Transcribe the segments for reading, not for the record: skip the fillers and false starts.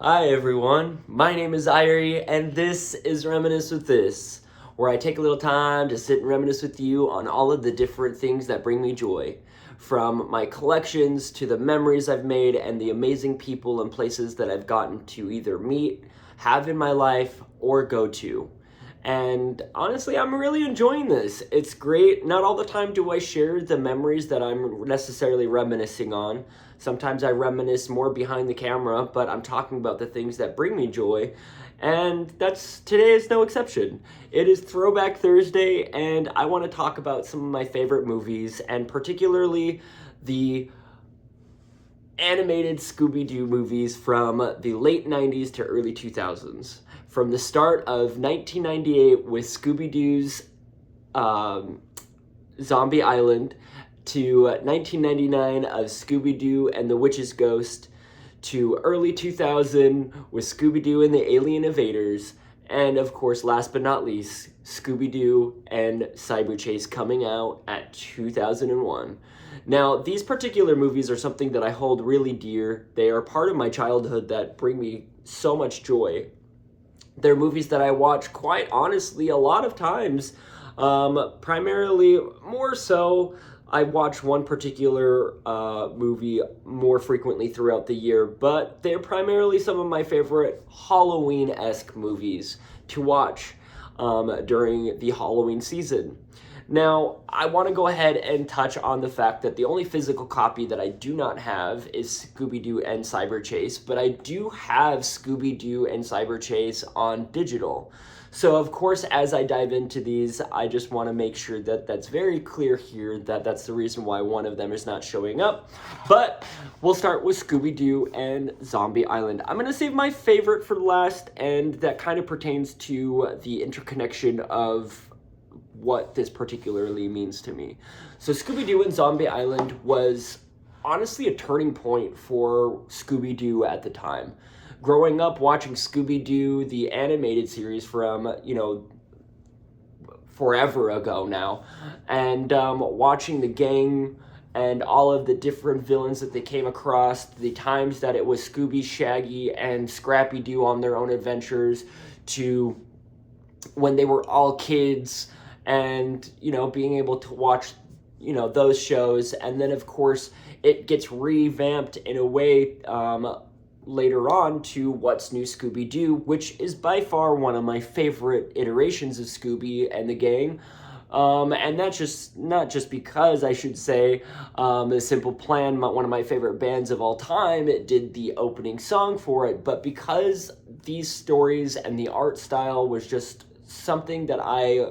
Hi everyone, my name is Ierie, and this is Reminisce with This, where I take a little time to sit and reminisce with you on all of the different things that bring me joy, from my collections to the memories I've made and the amazing people and places that I've gotten to either meet, have in my life, or go to. And honestly, I'm really enjoying this. It's great. Not all the time do I share the memories that I'm necessarily reminiscing on. Sometimes I reminisce more behind the camera, but I'm talking about the things that bring me joy. And today is no exception. It is Throwback Thursday, and I want to talk about some of my favorite movies, and particularly the animated Scooby Doo movies from the late 90s to early 2000s. From the start of 1998 with Scooby Doo's Zombie Island, to 1999 of Scooby Doo and the Witch's Ghost, to early 2000 with Scooby Doo and the Alien Invaders, and of course, last but not least, Scooby Doo and Cyber Chase coming out at 2001. Now, these particular movies are something that I hold really dear. They are part of my childhood that bring me so much joy. They're movies that I watch, quite honestly, a lot of times. Primarily, more so, I watch one particular movie more frequently throughout the year, but they're primarily some of my favorite Halloween-esque movies to watch during the Halloween season. Now, I want to go ahead and touch on the fact that the only physical copy that I do not have is Scooby-Doo and Cyber Chase, but I do have Scooby-Doo and Cyber Chase on digital. So, of course, as I dive into these, I just want to make sure that that's very clear here, that that's the reason why one of them is not showing up. But we'll start with Scooby-Doo and Zombie Island. I'm going to save my favorite for last, and that kind of pertains to the interconnection of what this particularly means to me. So Scooby-Doo and Zombie Island was honestly a turning point for Scooby-Doo at the time. Growing up watching Scooby-Doo, the animated series from, forever ago now, and watching the gang and all of the different villains that they came across, the times that it was Scooby, Shaggy, and Scrappy-Doo on their own adventures, to when they were all kids, and being able to watch those shows. And then of course it gets revamped in a way later on to What's New Scooby-Doo, which is by far one of my favorite iterations of Scooby and the gang. And that's just not just because, I should say, the Simple Plan, one of my favorite bands of all time, it did the opening song for it, but because these stories and the art style was just something that I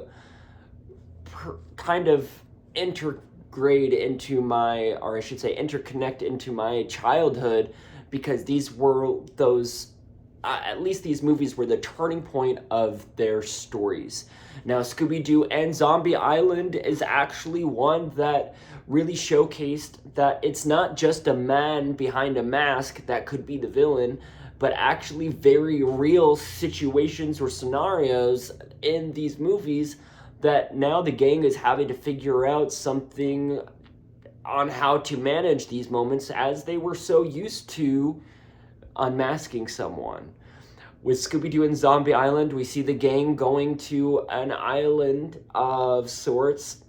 kind of interconnect into my childhood, because these were those, at least these movies were the turning point of their stories. Now, Scooby-Doo and Zombie Island is actually one that really showcased that it's not just a man behind a mask that could be the villain, but actually very real situations or scenarios in these movies that now the gang is having to figure out something on how to manage these moments, as they were so used to unmasking someone. With Scooby-Doo and Zombie Island, we see the gang going to an island of sorts,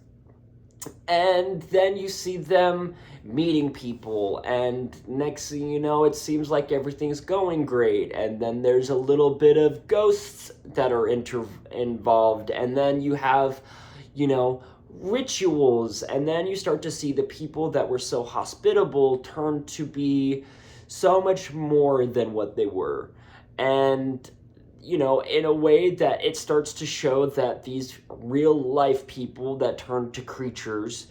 and then you see them meeting people, and next thing you know, it seems like everything's going great, and then there's a little bit of ghosts that are involved, and then you have, rituals, and then you start to see the people that were so hospitable turn to be so much more than what they were. And in a way that it starts to show that these real life people that turn to creatures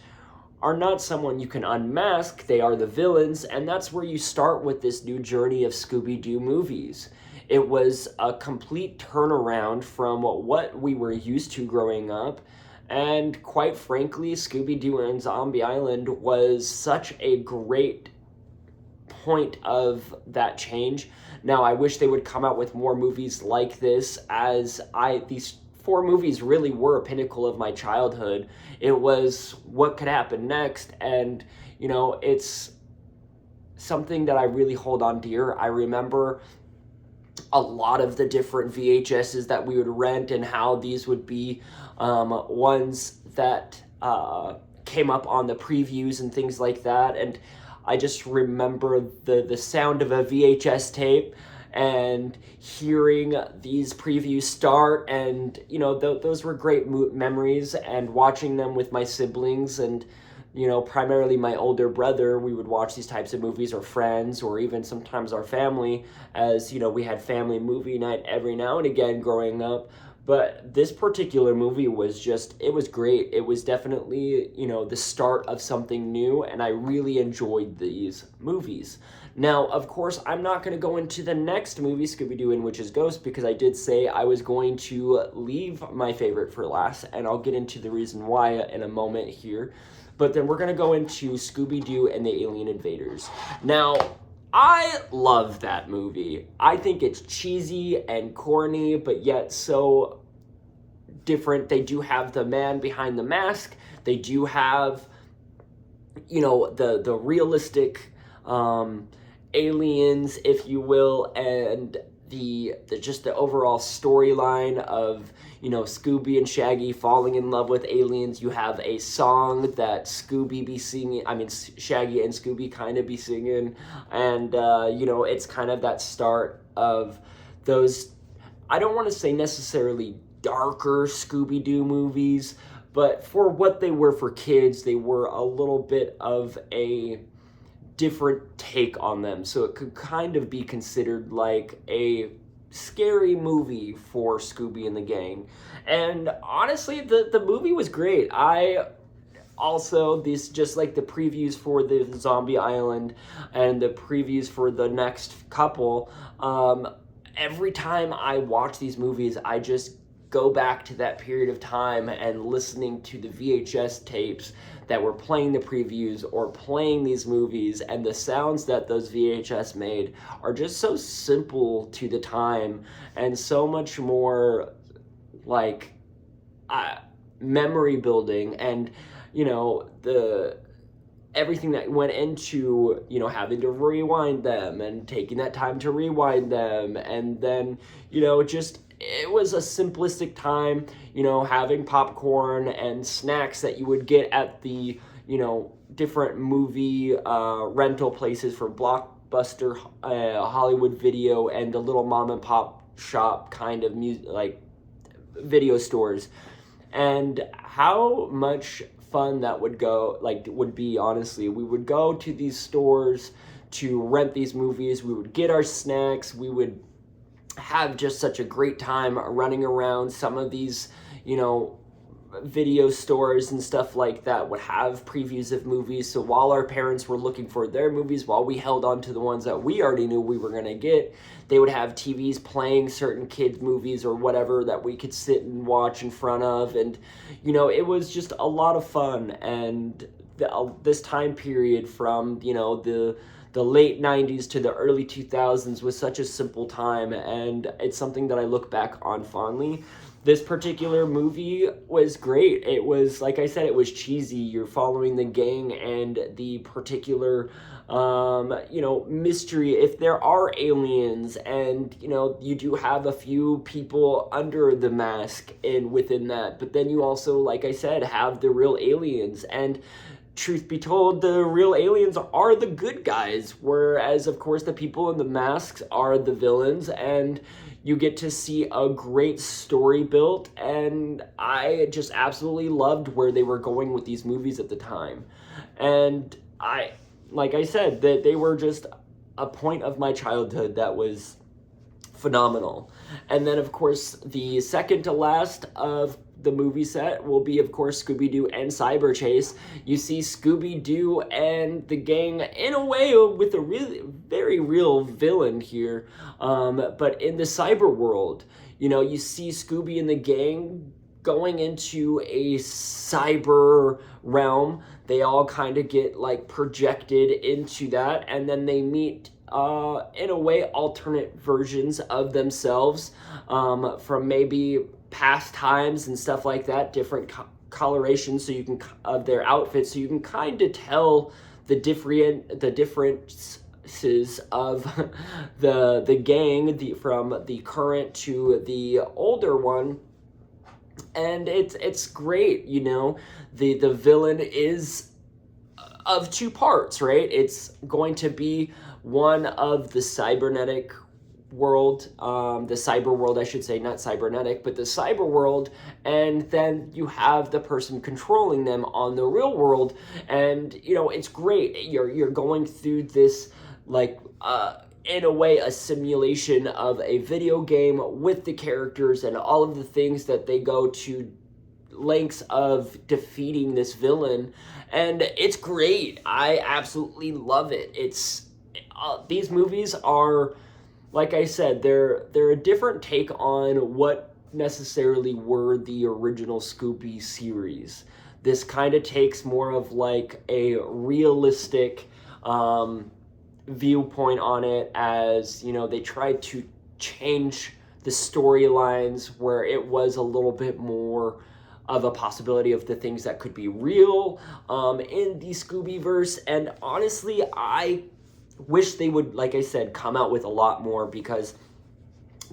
are not someone you can unmask, they are the villains, and that's where you start with this new journey of Scooby-Doo movies. It was a complete turnaround from what we were used to growing up, and quite frankly, Scooby-Doo and Zombie Island was such a great point of that change. Now, I wish they would come out with more movies like this, as these four movies really were a pinnacle of my childhood. It was what could happen next, and it's something that I really hold on dear. I remember a lot of the different VHSs that we would rent and how these would be ones that came up on the previews and things like that. And I just remember the sound of a VHS tape and hearing these previews start, and you know, those were great memories. And watching them with my siblings, and you know, primarily my older brother, we would watch these types of movies, or friends, or even sometimes our family, as you know, we had family movie night every now and again growing up. But this particular movie was just, it was great. It was definitely, you know, the start of something new, and I really enjoyed these movies. Now, of course, I'm not going to go into the next movie, Scooby-Doo and Witch's Ghost, because I did say I was going to leave my favorite for last, and I'll get into the reason why in a moment here. But then we're going to go into Scooby-Doo and the Alien Invaders. Now, I love that movie. I think it's cheesy and corny, but yet so different. They do have the man behind the mask. They do have, you know, the realistic aliens, if you will, and the just the overall storyline of, you know, Scooby and Shaggy falling in love with aliens. You have a song that Shaggy and Scooby kind of be singing, and you know, it's kind of that start of those, I don't want to say necessarily darker Scooby-Doo movies, but for what they were for kids, they were a little bit of a different take on them, so it could kind of be considered like a scary movie for Scooby and the gang. And honestly, the movie was great. I also, these, just like the previews for the Zombie Island and the previews for the next couple, every time I watch these movies, I just go back to that period of time and listening to the VHS tapes that were playing the previews or playing these movies, and the sounds that those VHS made are just so simple to the time and so much more like memory building, and you know, the everything that went into, you know, having to rewind them and taking that time to rewind them, and then, you know, just, it was a simplistic time, you know, having popcorn and snacks that you would get at the, you know, different movie rental places for Blockbuster, Hollywood Video, and the little mom and pop shop kind of like video stores. And how much fun that would be, honestly. We would go to these stores to rent these movies. We would get our snacks. We would have just such a great time running around. Some of these, you know, video stores and stuff like that would have previews of movies. So while our parents were looking for their movies, while we held on to the ones that we already knew we were going to get, they would have TVs playing certain kids movies or whatever that we could sit and watch in front of. And, you know, it was just a lot of fun. And this time period from, you know, the late 90s to the early 2000s was such a simple time, and it's something that I look back on fondly. This particular movie was great. It was, like I said, it was cheesy. You're following the gang and the particular, you know, mystery. If there are aliens, and, you know, you do have a few people under the mask within that, but then you also, like I said, have the real aliens. And truth be told, the real aliens are the good guys, whereas, of course, the people in the masks are the villains, and you get to see a great story built, and I just absolutely loved where they were going with these movies at the time. And like I said, that they were just a point of my childhood that was phenomenal. And then, of course, the second to last of the movie set will be, of course, Scooby-Doo and Cyber Chase. You see Scooby-Doo and the gang in a way with a really very real villain here, but in the cyber world. You know, you see Scooby and the gang going into a cyber realm. They all kind of get like projected into that, and then they meet in a way alternate versions of themselves from maybe past times and stuff like that, different colorations so you can of their outfits, so you can kind of tell the different of the gang, from the current to the older one, and it's great. The villain is of two parts, right? It's going to be one of the cybernetic world, the cyber world, I should say, not cybernetic, but the cyber world, and then you have the person controlling them on the real world, and it's great. You're going through this, like, in a way, a simulation of a video game with the characters and all of the things that they go to lengths of defeating this villain, and it's great. I absolutely love it. It's these movies are, like I said, they're a different take on what necessarily were the original Scooby series. This kind of takes more of like a realistic viewpoint on it, as they tried to change the storylines where it was a little bit more of a possibility of the things that could be real in the Scoobyverse. And honestly, I wish they would, like I said, come out with a lot more, because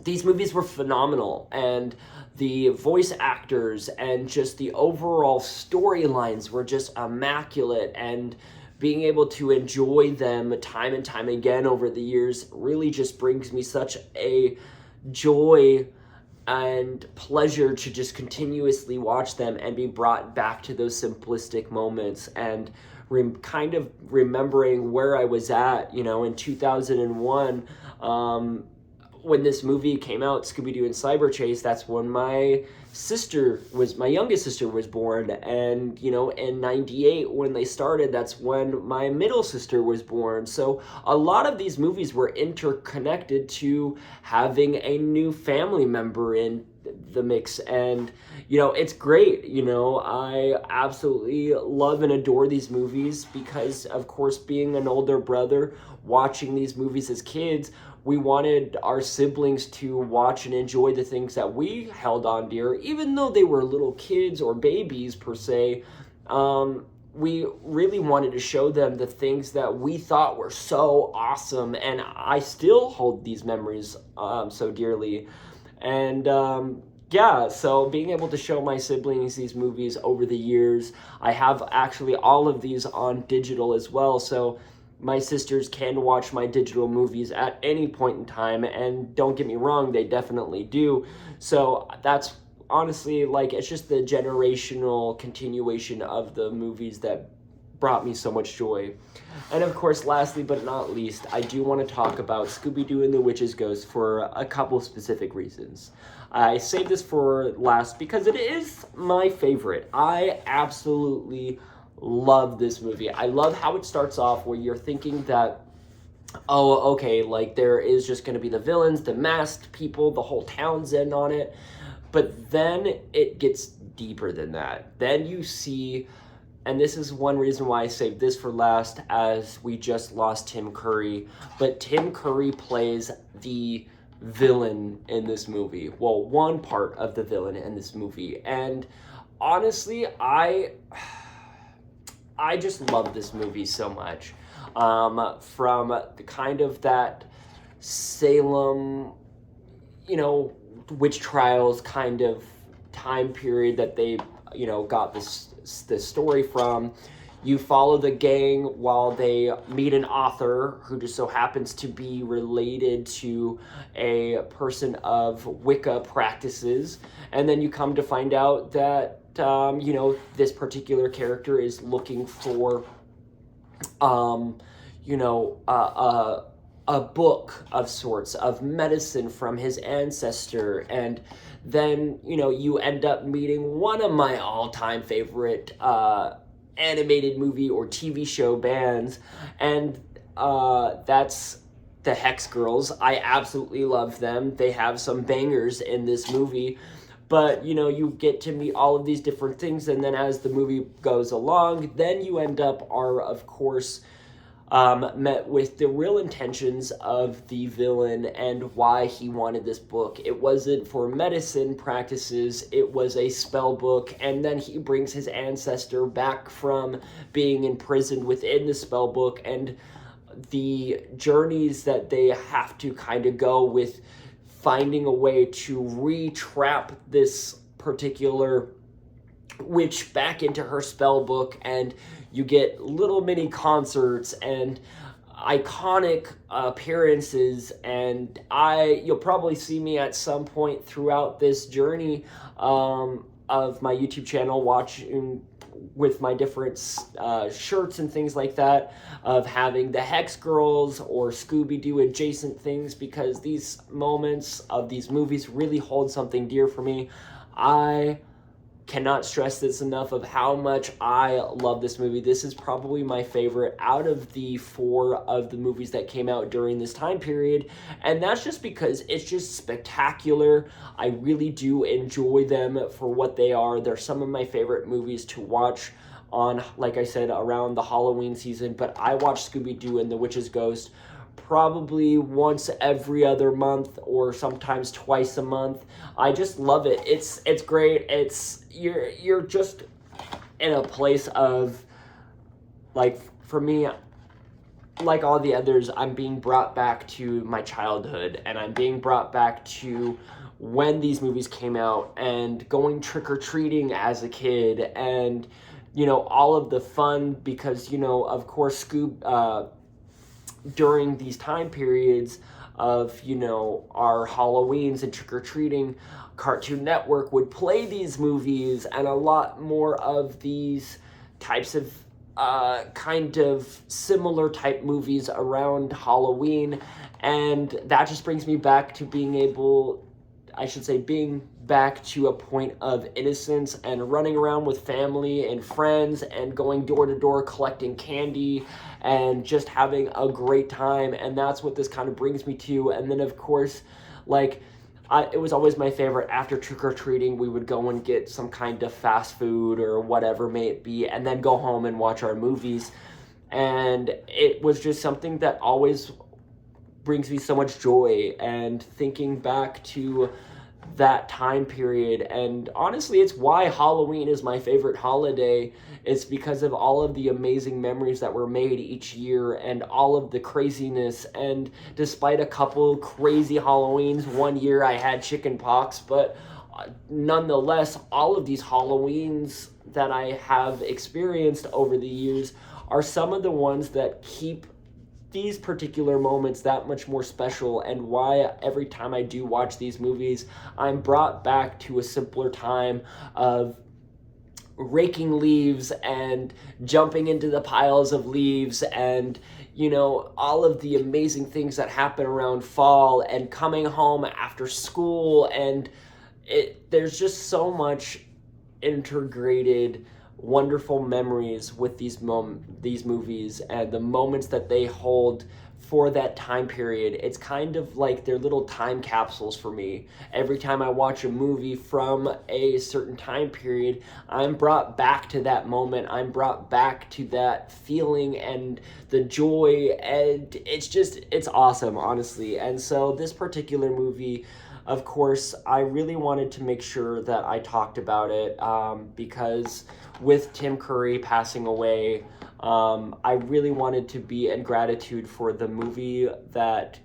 these movies were phenomenal, and the voice actors and just the overall storylines were just immaculate, and being able to enjoy them time and time again over the years really just brings me such a joy and pleasure to just continuously watch them and be brought back to those simplistic moments, and kind of remembering where I was at, in 2001, when this movie came out, Scooby-Doo and Cyber Chase. That's when my youngest sister was born, and in 98 when they started, that's when my middle sister was born. So a lot of these movies were interconnected to having a new family member in the mix, and it's great. I absolutely love and adore these movies because, of course, being an older brother, watching these movies as kids, we wanted our siblings to watch and enjoy the things that we held on dear, even though they were little kids or babies per se. We really wanted to show them the things that we thought were so awesome, and I still hold these memories so dearly. And yeah, so being able to show my siblings these movies over the years, I have actually all of these on digital as well, so my sisters can watch my digital movies at any point in time, and don't get me wrong, they definitely do. So that's honestly, like, it's just the generational continuation of the movies that brought me so much joy. And of course, lastly but not least, I do want to talk about Scooby-Doo and the Witch's Ghost for a couple specific reasons. I saved this for last because it is my favorite. I absolutely love this movie. I love how it starts off, where you're thinking that, oh, okay, like, there is just going to be the villains, the masked people, the whole town's in on it. But then it gets deeper than that. Then you see, and this is one reason why I saved this for last, as we just lost Tim Curry, but Tim Curry plays the villain in this movie. Well, one part of the villain in this movie. And honestly, I just love this movie so much. From the kind of that Salem, witch trials kind of time period that they, got this story from. You follow the gang while they meet an author who just so happens to be related to a person of Wicca practices, and then you come to find out that this particular character is looking for, a book of sorts of medicine from his ancestor. And then, you end up meeting one of my all-time favorite animated movie or TV show bands, and that's the Hex Girls. I absolutely love them. They have some bangers in this movie. But, you get to meet all of these different things, and then as the movie goes along, then you end up of course, met with the real intentions of the villain and why he wanted this book. It wasn't for medicine practices, it was a spell book, and then he brings his ancestor back from being imprisoned within the spell book, and the journeys that they have to kind of go with finding a way to re-trap this particular witch back into her spell book, and you get little mini concerts and iconic appearances, and you'll probably see me at some point throughout this journey of my YouTube channel watching with my different shirts and things like that, of having the Hex Girls or Scooby-Doo adjacent things, because these moments of these movies really hold something dear for me. I cannot stress this enough of how much I love this movie. This is probably my favorite out of the 4 of the movies that came out during this time period, and that's just because it's just spectacular. I really do enjoy them for what they are. They're some of my favorite movies to watch on, like I said, around the Halloween season, but I watch Scooby-Doo and the Witch's Ghost probably once every other month, or sometimes twice a month. I just love it. It's great. You're just in a place of, like, for me, like all the others, I'm being brought back to my childhood, and I'm being brought back to when these movies came out, and going trick-or-treating as a kid, and, you know, all of the fun, because, you know, of course, during these time periods of, you know, our Halloweens and trick-or-treating, Cartoon Network would play these movies and a lot more of these types of kind of similar type movies around Halloween, and that just brings me back to being back to a point of innocence and running around with family and friends and going door to door collecting candy and just having a great time. And that's what this kind of brings me to. And then, of course, like, it was always my favorite. After trick-or-treating, we would go and get some kind of fast food or whatever may it be, and then go home and watch our movies. And it was just something that always brings me so much joy, and thinking back to that time period. And honestly, it's why Halloween is my favorite holiday. It's because of all of the amazing memories that were made each year, and all of the craziness. And despite a couple crazy Halloweens, one year I had chicken pox, but nonetheless, all of these Halloweens that I have experienced over the years are some of the ones that keep these particular moments that much more special, and why every time I do watch these movies, I'm brought back to a simpler time of raking leaves and jumping into the piles of leaves, and, you know, all of the amazing things that happen around fall, and coming home after school, and there's just so much integrated wonderful memories with these movies, and the moments that they hold for that time period. It's kind of like they're little time capsules for me. Every time I watch a movie from a certain time period, I'm brought back to that moment. I'm brought back to that feeling and the joy, and it's awesome, honestly. And so this particular movie, of course, I really wanted to make sure that I talked about it, because with Tim Curry passing away, I really wanted to be in gratitude for the movie that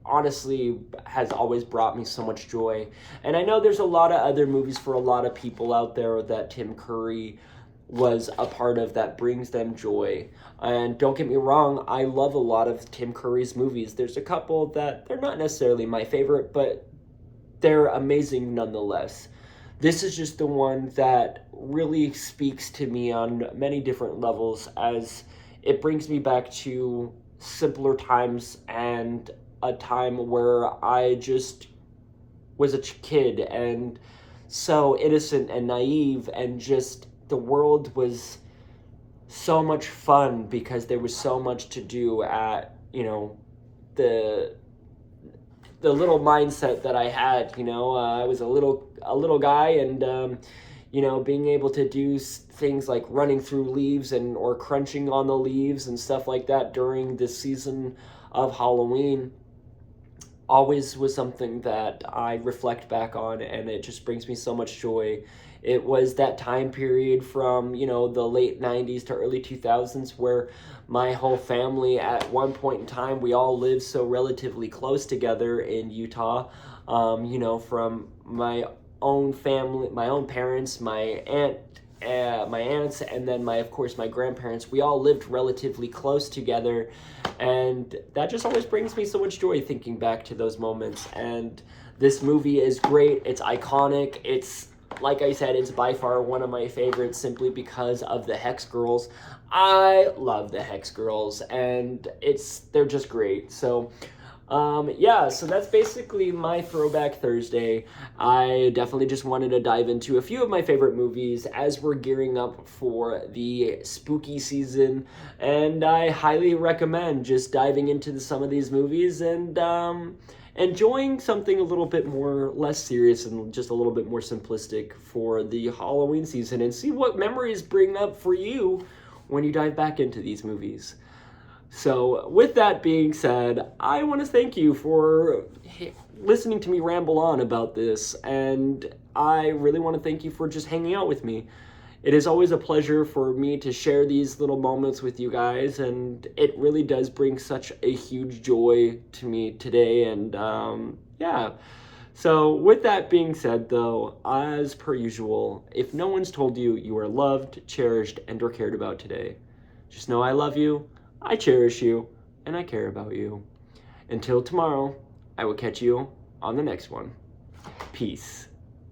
honestly has always brought me so much joy. And I know there's a lot of other movies for a lot of people out there that Tim Curry was a part of that brings them joy. And don't get me wrong, I love a lot of Tim Curry's movies. There's a couple that they're not necessarily my favorite, but they're amazing nonetheless. This is just the one that really speaks to me on many different levels, as it brings me back to simpler times, and a time where I just was a kid and so innocent and naive, and just the world was so much fun because there was so much to do at, you know, the little mindset that I had. You know, I was a little guy, and you know, being able to do things like running through leaves or crunching on the leaves and stuff like that during the season of Halloween always was something that I reflect back on, and it just brings me so much joy. It was that time period from, the late 90s to early 2000s where my whole family, at one point in time, we all lived so relatively close together in Utah. From my own family, my own parents, my aunts, and then of course my grandparents. We all lived relatively close together, and that just always brings me so much joy thinking back to those moments. And this movie is great. It's iconic. It's, like I said, it's by far one of my favorites simply because of the Hex Girls. I love the Hex Girls, and they're just great. So so that's basically my Throwback Thursday. I definitely just wanted to dive into a few of my favorite movies as we're gearing up for the spooky season, and I highly recommend just diving into some of these movies and enjoying something a little bit less serious and just a little bit more simplistic for the Halloween season, and see what memories bring up for you when you dive back into these movies. So, with that being said, I want to thank you for listening to me ramble on about this, and I really want to thank you for just hanging out with me. It is always a pleasure for me to share these little moments with you guys, and it really does bring such a huge joy to me today, and So, with that being said, though, as per usual, if no one's told you you are loved, cherished, and or cared about today, just know I love you, I cherish you, and I care about you. Until tomorrow, I will catch you on the next one. Peace.